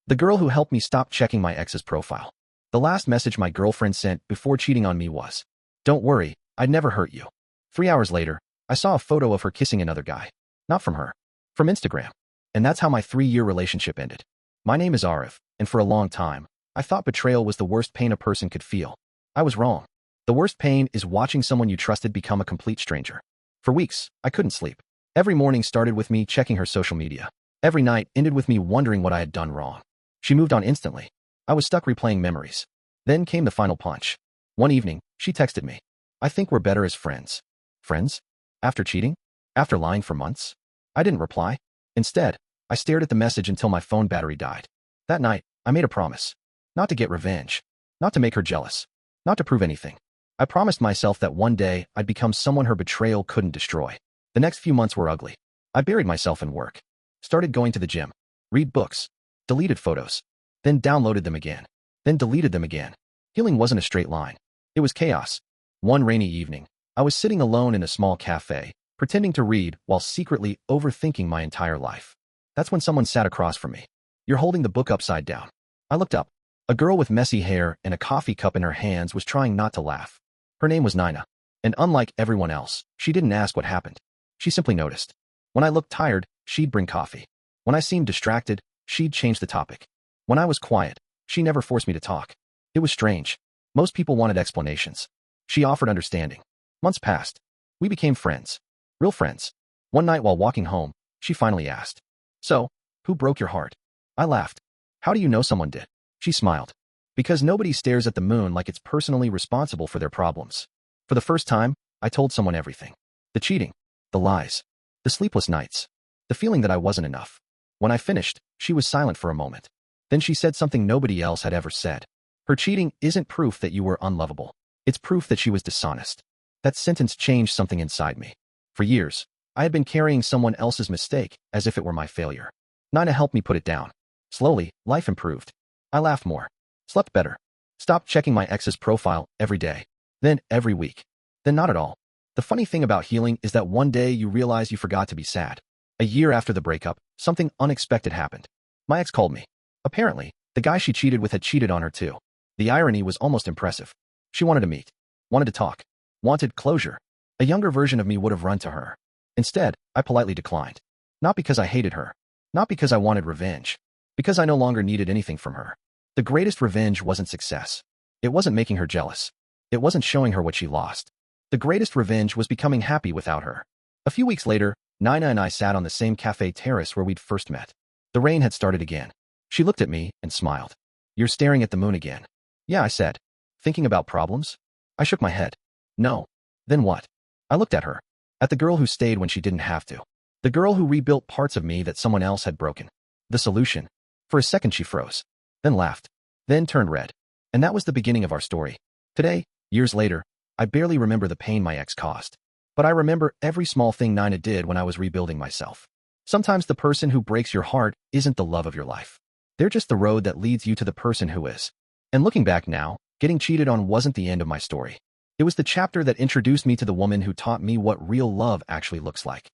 The girl who helped me stop checking my ex's profile. The last message my girlfriend sent before cheating on me was, "Don't worry, I'd never hurt you." 3 hours later, I saw a photo of her kissing another guy. Not from her. From Instagram. And that's how my 3-year relationship ended. My name is Arif, and for a long time, I thought betrayal was the worst pain a person could feel. I was wrong. The worst pain is watching someone you trusted become a complete stranger. For weeks, I couldn't sleep. Every morning started with me checking her social media. Every night ended with me wondering what I had done wrong. She moved on instantly. I was stuck replaying memories. Then came the final punch. One evening, she texted me. "I think we're better as friends." Friends? After cheating? After lying for months? I didn't reply. Instead, I stared at the message until my phone battery died. That night, I made a promise. Not to get revenge. Not to make her jealous. Not to prove anything. I promised myself that one day I'd become someone her betrayal couldn't destroy. The next few months were ugly. I buried myself in work. Started going to the gym. Read books. Deleted photos. Then downloaded them again. Then deleted them again. Healing wasn't a straight line. It was chaos. One rainy evening, I was sitting alone in a small cafe, pretending to read while secretly overthinking my entire life. That's when someone sat across from me. "You're holding the book upside down." I looked up. A girl with messy hair and a coffee cup in her hands was trying not to laugh. Her name was Nina. And unlike everyone else, she didn't ask what happened. She simply noticed. When I looked tired, she'd bring coffee. When I seemed distracted, she'd change the topic. When I was quiet, she never forced me to talk. It was strange. Most people wanted explanations. She offered understanding. Months passed. We became friends. Real friends. One night while walking home, she finally asked, "So, who broke your heart?" I laughed. "How do you know someone did?" She smiled. "Because nobody stares at the moon like it's personally responsible for their problems." For the first time, I told someone everything. The cheating. The lies. The sleepless nights. The feeling that I wasn't enough. When I finished, she was silent for a moment. Then she said something nobody else had ever said. "Her cheating isn't proof that you were unlovable. It's proof that she was dishonest." That sentence changed something inside me. For years, I had been carrying someone else's mistake as if it were my failure. Nina helped me put it down. Slowly, life improved. I laughed more. Slept better. Stopped checking my ex's profile every day. Then every week. Then not at all. The funny thing about healing is that one day you realize you forgot to be sad. A year after the breakup, something unexpected happened. My ex called me. Apparently, the guy she cheated with had cheated on her too. The irony was almost impressive. She wanted to meet. Wanted to talk. Wanted closure. A younger version of me would have run to her. Instead, I politely declined. Not because I hated her. Not because I wanted revenge. Because I no longer needed anything from her. The greatest revenge wasn't success. It wasn't making her jealous. It wasn't showing her what she lost. The greatest revenge was becoming happy without her. A few weeks later, Nina and I sat on the same cafe terrace where we'd first met. The rain had started again. She looked at me and smiled. "You're staring at the moon again." "Yeah," I said. "Thinking about problems?" I shook my head. "No." "Then what?" I looked at her. At the girl who stayed when she didn't have to. The girl who rebuilt parts of me that someone else had broken. The solution. For a second she froze. Then laughed. Then turned red. And that was the beginning of our story. Today, years later, I barely remember the pain my ex caused. But I remember every small thing Nina did when I was rebuilding myself. Sometimes the person who breaks your heart isn't the love of your life. They're just the road that leads you to the person who is. And looking back now, getting cheated on wasn't the end of my story. It was the chapter that introduced me to the woman who taught me what real love actually looks like.